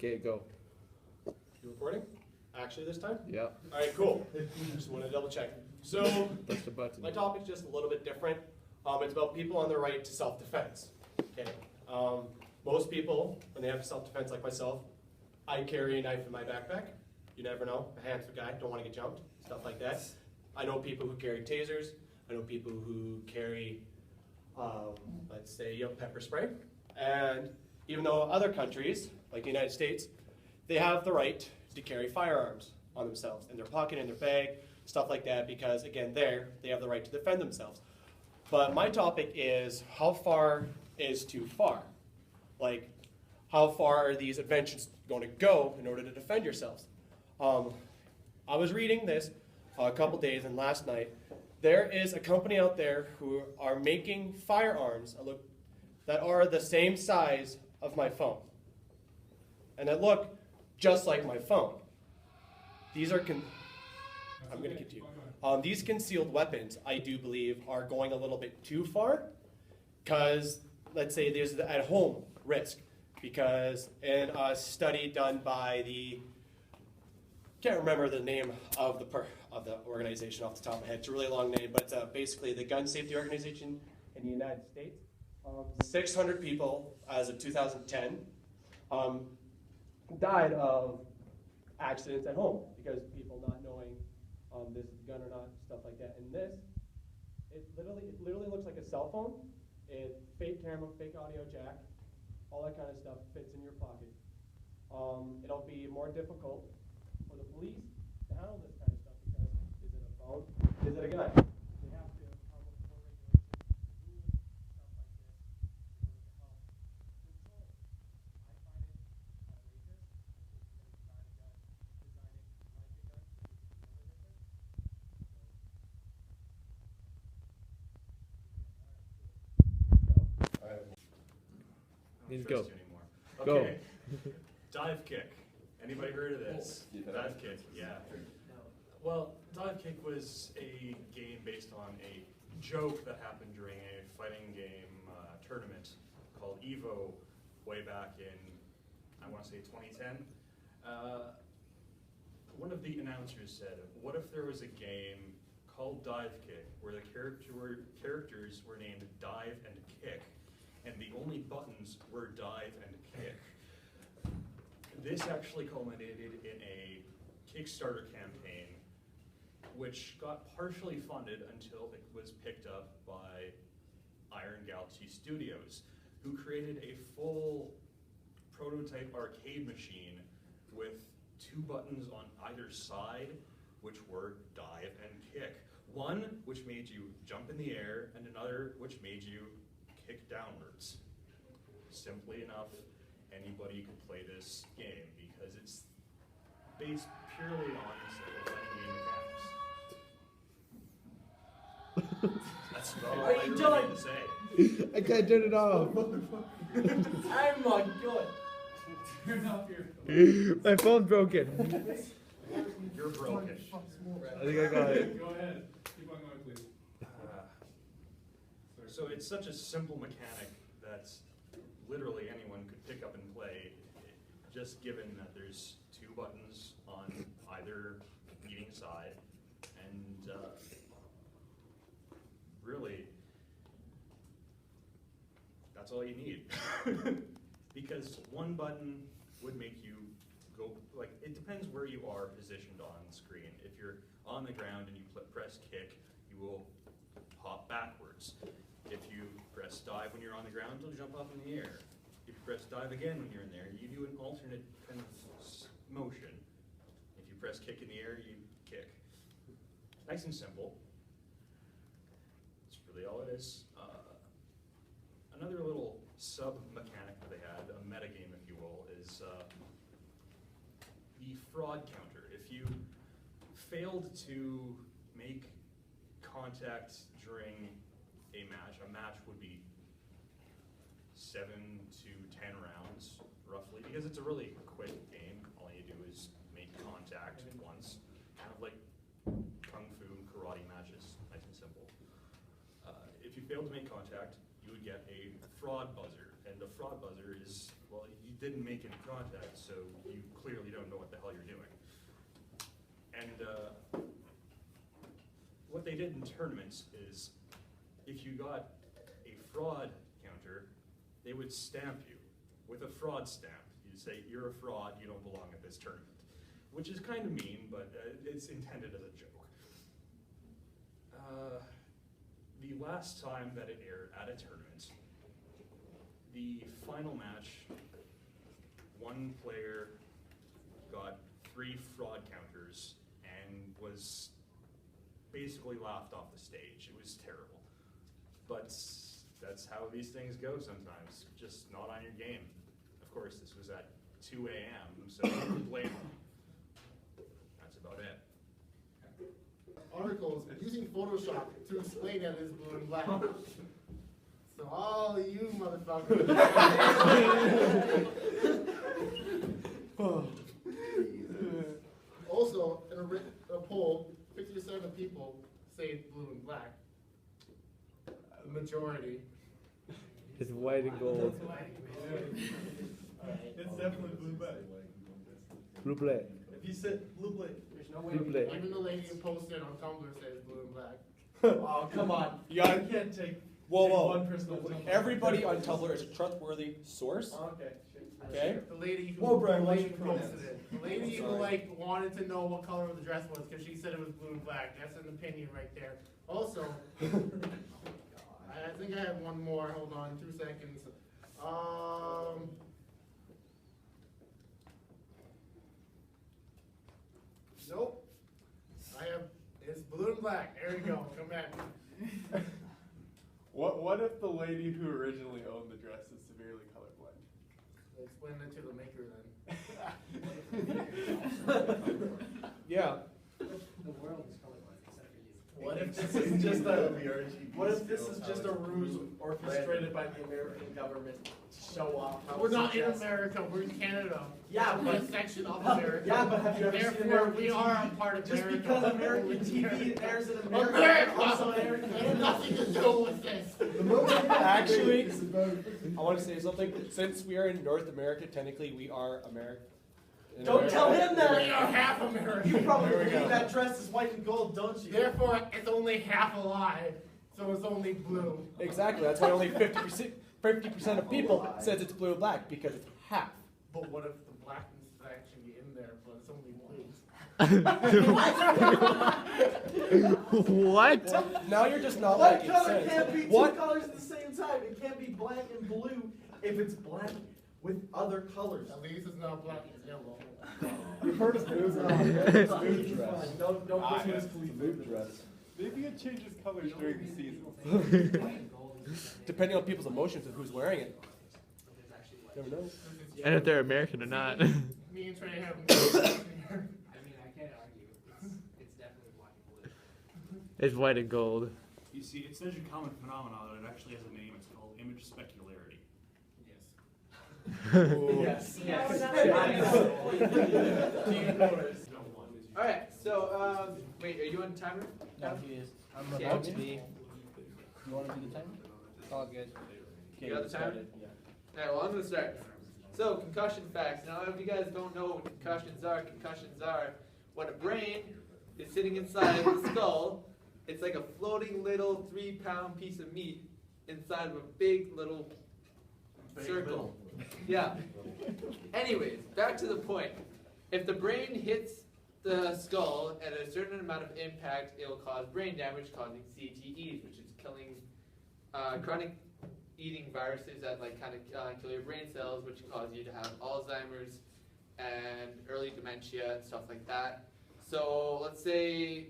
Okay, go. You recording? Actually this time? Yeah. All right, cool. Just want to double check. So Push the button. my topic's just a little bit different. It's about people on their right to self-defense. Okay. Most people, when they have self-defense like myself, I carry a knife in my backpack. You never know. A handsome guy, don't want to get jumped, stuff like that. I know people who carry tasers. I know people who carry, let's say, pepper spray. And even though other countries, like the United States, they have the right to carry firearms on themselves, in their pocket, in their bag, stuff like that, because again, they have the right to defend themselves. But my topic is, how far is too far? Like, how far are these inventions going to go in order to defend yourselves? I was reading this a couple days, and last night, there is a company out there who are making firearms that are the same size of my phone, and that look just like my phone. These are I'm going to continue. These concealed weapons, I do believe, are going a little bit too far, because let's say there's the at-home risk. Because in a study done by can't remember the name of the organization off the top of my head. It's a really long name, but it's basically the gun safety organization in the United States. 600 people as of 2010 died of accidents at home because people not knowing this is a gun or not, stuff like that. And this, it literally looks like a cell phone. It's fake camera, fake audio jack, all that kind of stuff fits in your pocket. It'll be more difficult for the police to handle this kind of stuff because is it a phone? Is it a gun? They have to come up with more regulations, rules, stuff like this in order to help control it. I find it outrageous. I think you're going to design a gun, design it like a gun, so you can handle it. Need to I go. don't trust you anymore. Go. Okay. Dive kick. Anybody heard of this? Dive kick, yeah. Well, Dive Kick was a game based on a joke that happened during a fighting game tournament called EVO way back in, I want to say 2010. One of the announcers said, what if there was a game called Dive Kick where the characters were named Dive and Kick, and the only buttons were dive and kick. This actually culminated in a Kickstarter campaign which got partially funded until it was picked up by Iron Galaxy Studios, who created a full prototype arcade machine with two buttons on either side, which were dive and kick. One which made you jump in the air, and another which made you kick downwards. Simply enough, anybody could play this game because it's based purely on fighting game mechanics. That's all I really need to say. I can't turn it off. Oh my god! Turn off your My phone's broken. You're broken. I think I got it. Go ahead. Keep on going, please. So it's such a simple mechanic that literally anyone could pick up and play, just given that there's two buttons on either leading side, and really, that's all you need. Because one button would make you go, like, it depends where you are positioned on the screen. If you're on the ground and you press kick, you will hop backwards. If you press dive when you're on the ground, you'll jump up in the air. If you press dive again when you're in there, you do an alternate kind of motion. If you press kick in the air, you kick. Nice and simple. That's really all it is. Another little sub-mechanic that they had, a metagame if you will, is the fraud counter. If you failed to make contact during a match would be 7 to 10 rounds, roughly, because it's a really quick game. All you do is make contact once, kind of like kung fu and karate matches, nice and simple. If you fail to make contact, you would get a fraud buzzer, and the fraud buzzer is, well, you didn't make any contact, so you clearly don't know what the hell you're doing. And what they did in tournaments is, if you got a fraud counter, they would stamp you with a fraud stamp. You'd say, you're a fraud, you don't belong at this tournament. Which is kind of mean, but it's intended as a joke. The last time that it aired at a tournament, the final match, one player got 3 fraud counters and was basically laughed off the stage. It was terrible. But that's how these things go sometimes, just not on your game. Of course, this was at 2 a.m., so you can blame them. That's about it. Articles using Photoshop to explain that it's blue and black. So all you motherfuckers. Also, in a poll, 50% of people say it's blue and black. The majority. It's white and gold. It's definitely blue black. Blue black. If you said blue black, There's no way. Blue black. Even the lady who posted on Tumblr says blue and black. oh come on, You gotta, can't take whoa, take whoa. one person. Everybody on Tumblr is a trustworthy source. Okay. Okay. The lady who, Well, Brian, the what's lady your who posted pronouns? it. The lady who like wanted to know what color the dress was because she said it was blue and black. That's an opinion right there. Also, I think I have one more. Hold on, 2 seconds. Nope. I have. It's blue and black. There you go. Come at me. What if the lady who originally owned the dress is severely colorblind? Explain that to the maker then. Yeah. The world is colorblind except for you. What if this is just a what if this is just a ruse orchestrated by the American government to show off how We're not in successful- America. We're in Canada. Yeah, we're but a section of America. yeah, but have you ever seen Therefore, American we TV? are a part of Just America. because American TV airs in America, America! also American. It has nothing to do with this. Actually, I want to say something. Since we are in North America, technically we are American. Don't tell him We are that. half American. You probably There we believe go. that dress is white and gold, don't you? Therefore, it's only half a lie. So it's only blue. Exactly. That's why only 50% of people says it's blue and black, because it's half. But what if the blackness is actually in there, but it's only blue? What? Now you're just not What making color sense. can't be two What? colors at the same time? It can't be black and blue if it's black with other colors. At least it's not black, it's yellow. You've heard of blue Fine. dress. Don't push me this Blue dress. Maybe it changes colors during the season. Depending on people's emotions and who's wearing it. Never know. And if they're American or not. Me and Trey have. I mean, I can't argue. It's definitely black and blue. It's white and gold. You see, it's such a common phenomenon that it actually has a name. It's called image specularity. Yes. Alright, so, wait, are you on timer? No, he is. I'm Okay. about to be. You want to do the timer? It's all good. You got the timer? Alright, well, I'm gonna start. So, concussion facts. Now, if you guys don't know what concussions are when a brain is sitting inside the skull, it's like a floating little 3-pound piece of meat inside of a big little circle. Yeah. Anyways, back to the point. If the brain hits the skull at a certain amount of impact, it will cause brain damage, causing CTEs, which is killing chronic eating viruses that kind of kill your brain cells, which cause you to have Alzheimer's and early dementia and stuff like that. So let's say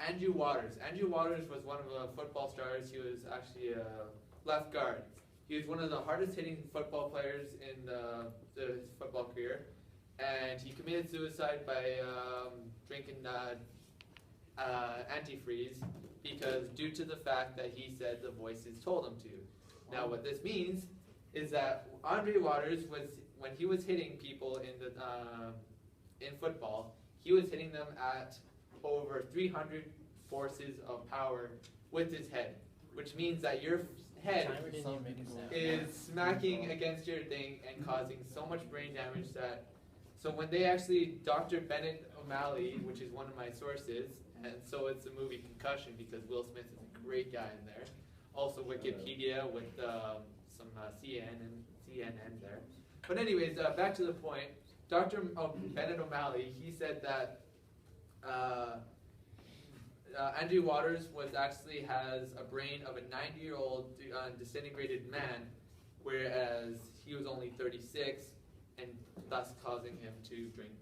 Andrew Waters. Andrew Waters was one of the football stars. He was actually a left guard. He was one of the hardest hitting football players in his football career. And he committed suicide by drinking antifreeze because due to the fact that he said the voices told him to. Now what this means is that Andre Waters was, when he was hitting people in football, he was hitting them at over 300 forces of power with his head, which means that your head is smacking against your thing and causing so much brain damage that, so when they actually, Dr. Bennett O'Malley, which is one of my sources, and so it's the movie Concussion because Will Smith is a great guy in there. Also Wikipedia with some CNN there. But anyways, back to the point. Dr. Bennett O'Malley, he said that Andrew Waters actually has a brain of a 90-year-old disintegrated man, whereas he was only 36, and thus causing him to drink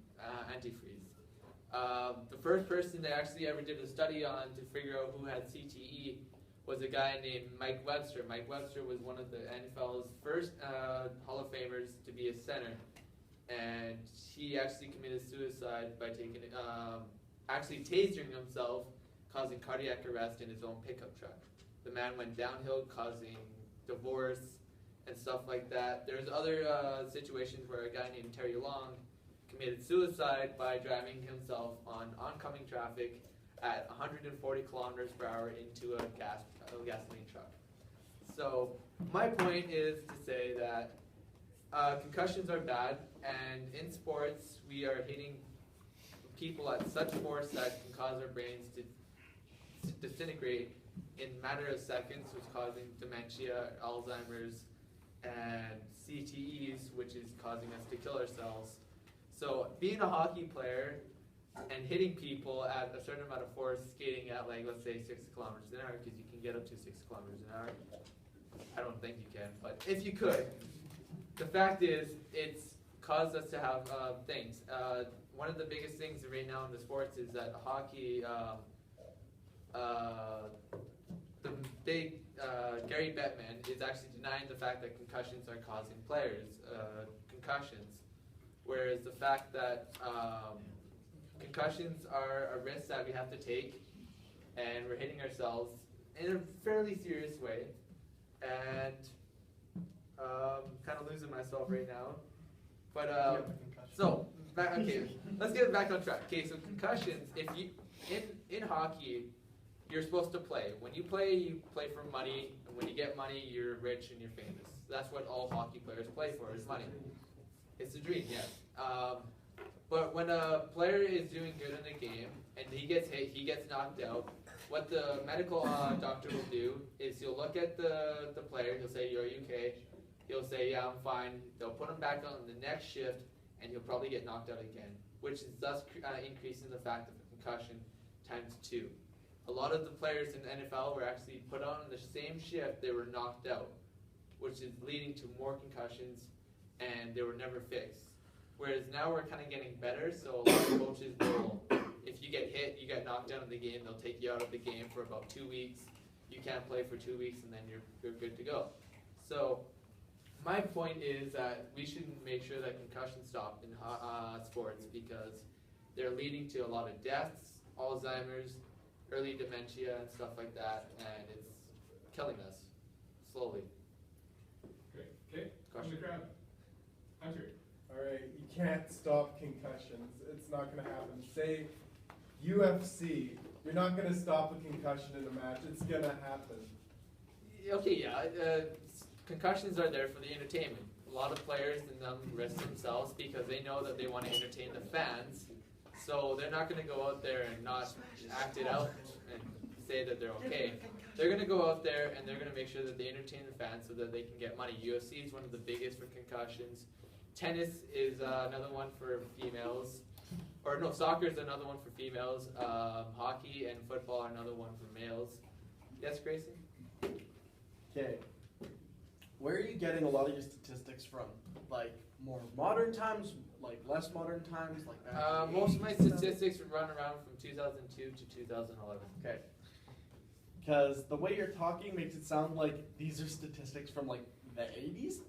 antifreeze. The first person they actually ever did a study on to figure out who had CTE was a guy named Mike Webster. Mike Webster was one of the NFL's first Hall of Famers to be a center, and he actually committed suicide by actually tasering himself, causing cardiac arrest in his own pickup truck. The man went downhill, causing divorce and stuff like that. There's other situations where a guy named Terry Long committed suicide by driving himself on oncoming traffic at 140 kilometers per hour into a gasoline truck. So my point is to say that concussions are bad, and in sports we are hitting people at such force that can cause our brains to disintegrate in a matter of seconds, which is causing dementia, Alzheimer's, and CTEs, which is causing us to kill ourselves. So being a hockey player and hitting people at a certain amount of force, skating at, like, let's say 60 kilometers an hour, because you can get up to 60 kilometers an hour. I don't think you can, but if you could, the fact is it's caused us to have things. One of the biggest things right now in the sports is that hockey, the big Gary Bettman is actually denying the fact that concussions are causing players concussions, whereas the fact that concussions are a risk that we have to take, and we're hitting ourselves in a fairly serious way, and kind of losing myself right now. But so okay, let's get back on track. Okay, so concussions. If you in hockey, you're supposed to play. When you play for money, and when you get money, you're rich and you're famous. That's what all hockey players play for, is money. It's a dream, yes. But when a player is doing good in a game and he gets hit, he gets knocked out, what the medical doctor will do is he'll look at the player, he'll say, "Are you okay?" He'll say, "Yeah, I'm fine." They'll put him back on the next shift, and he'll probably get knocked out again, which is thus increasing the fact of a concussion times 2. A lot of the players in the NFL were actually put on the same shift, they were knocked out, which is leading to more concussions, and they were never fixed. Whereas now we're kind of getting better, so a lot of coaches will, if you get hit, you get knocked out of the game, they'll take you out of the game for about 2 weeks. You can't play for 2 weeks, and then you're good to go. So my point is that we should make sure that concussions stop in sports, because they're leading to a lot of deaths, Alzheimer's, early dementia, and stuff like that, and it's killing us slowly. Great. Okay. From the crowd. Hunter. Alright, you can't stop concussions. It's not going to happen. Say, UFC, you're not going to stop a concussion in a match. It's going to happen. Okay, yeah. Concussions are there for the entertainment. A lot of players in them risk themselves because they know that they want to entertain the fans. So they're not going to go out there and not act it out and say that they're okay. They're going to go out there and they're going to make sure that they entertain the fans so that they can get money. UFC is one of the biggest for concussions. Tennis is another one for females. Or no, soccer is another one for females. Hockey and football are another one for males. Yes, Gracie? Okay. Where are you getting a lot of your statistics from? Like more modern times, like less modern times, like that? Most of my statistics would run around from 2002 to 2011. Okay. Because the way you're talking makes it sound like these are statistics from like the 80s.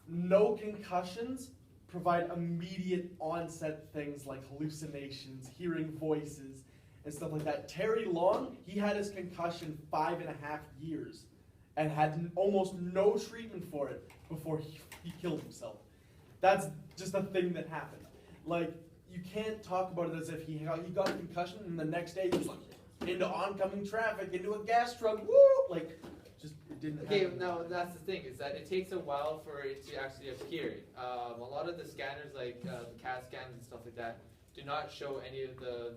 No concussions provide immediate onset things like hallucinations, hearing voices, and stuff like that. Terry Long, he had his concussion 5.5 years and had almost no treatment for it before he killed himself. That's just a thing that happened. Like, you can't talk about it as if he got a concussion and the next day he was like into oncoming traffic, into a gas truck, woo! Like, just didn't Okay, have. no, that's the thing, is that it takes a while for it to actually appear. A lot of the scanners, like the CAT scans and stuff like that, do not show any of the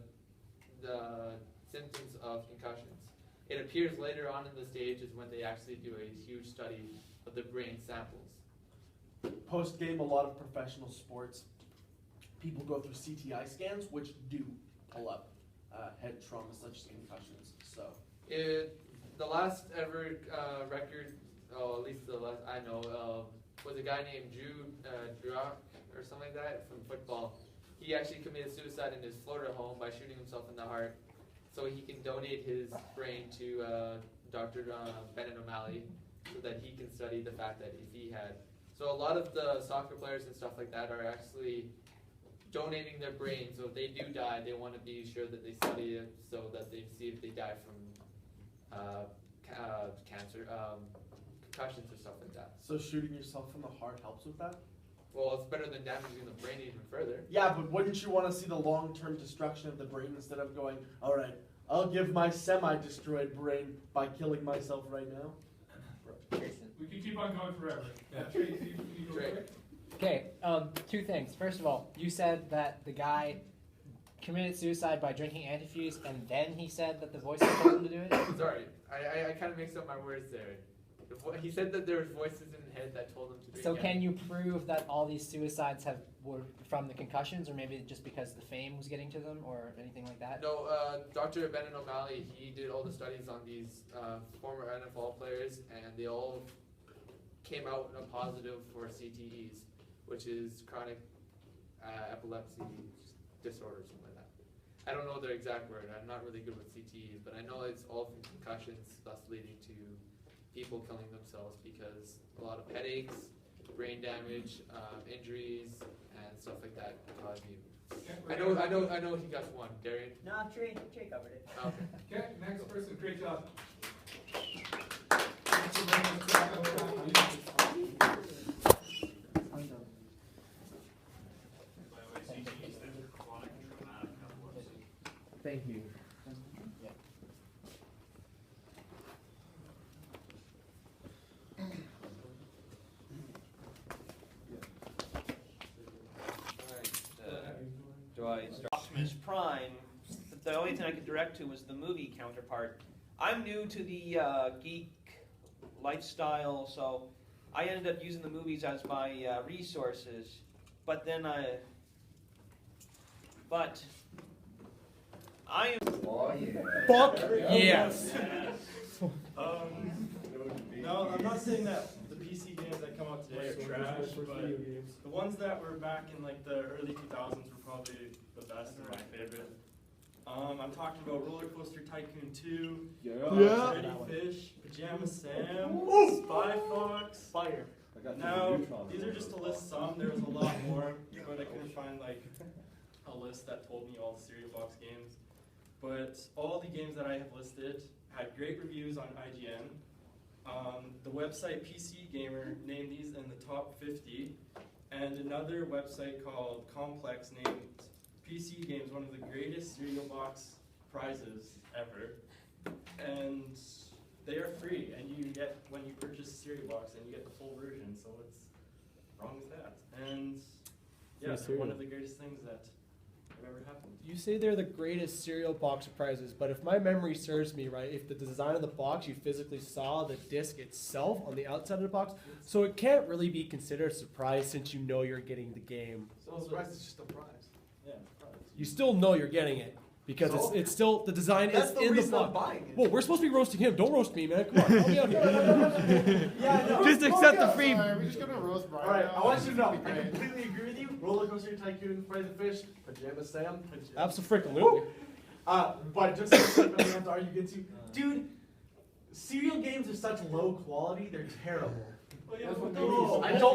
symptoms of concussions. It appears later on in the stages when they actually do a huge study of the brain samples. Post game, a lot of professional sports, people go through CTI scans, which do pull up head trauma such as concussions. So The last ever record, at least the last I know, was a guy named Drew Drock or something like that from football. He actually committed suicide in his Florida home by shooting himself in the heart, so he can donate his brain to Dr. Bennett O'Malley, so that he can study the fact that if he had. So a lot of the soccer players and stuff like that are actually donating their brain. So if they do die, they want to be sure that they study it so that they see if they die from cancer, concussions or stuff like that. So shooting yourself in the heart helps with that? Well, it's better than damaging the brain even further. Yeah, but wouldn't you want to see the long-term destruction of the brain instead of going, all right, I'll give my semi-destroyed brain by killing myself right now? We could keep on going forever. Yeah. Tracy, you go first. Okay, two things. First of all, you said that the guy committed suicide by drinking antifreeze, and then he said that the voices told him to do it? Sorry, I kind of mixed up my words there. He said that there was voices in his head that told him to drink. So can you prove that all these suicides were from the concussions, or maybe just because the fame was getting to them, or anything like that? No, Dr. Bennett O'Malley, he did all the studies on these former NFL players, and they all came out positive for CTEs, which is chronic epilepsy disorder, something like that. I don't know their exact word. I'm not really good with CTEs, but I know it's all from concussions, thus leading to people killing themselves because a lot of headaches, brain damage, injuries, and stuff like that cause you. I know he got one. Darian? No, Trey covered it. Okay. Okay, next person, great job. Thank you. Do I start? Optimus Prime. The only thing I could direct to was the movie counterpart. I'm new to the geek lifestyle, so I ended up using the movies as my resources. But then I am. Oh yeah. Fuck yes. No, I'm not saying that the PC games that come out today are trash, but the ones that were back in like the early 2000s were probably the best and my favorite. I'm talking about Roller Coaster Tycoon 2, Freddy Fish, Pajama Sam, Spy Fox. Fire. Now, these are just to list some. There was a lot more, but I couldn't find like a list that told me all the Cereal Box games. But all the games that I have listed had great reviews on IGN. The website PC Gamer named these in the top 50, and another website called Complex named PC Games one of the greatest Cereal Box prizes ever. And they are free, and you get, when you purchase a Cereal Box, and you get the full version, so what's wrong with that? And yeah, they're one of the greatest things that have ever happened. You say they're the greatest cereal box prizes, but if my memory serves me right, if the design of the box, you physically saw the disc itself on the outside of the box, so it can't really be considered a surprise since you know you're getting the game. So surprise is just a prize. Yeah, prize. You still know you're getting it because So? it's still the design That's is the in the reason I'm box. buying it. Well, we're supposed to be roasting him. Don't roast me, man. Come on. Help me out. Yeah, no. Just accept the free. Sorry, we're just gonna roast Brian. Alright, I want you to know, I Great. completely agree with you. Roller Coaster Tycoon, Freddy the Fish, Pajama Sam. Absolutely. But just to have to argue against you, dude, cereal games are such low quality, they're terrible. Well, yeah, I don't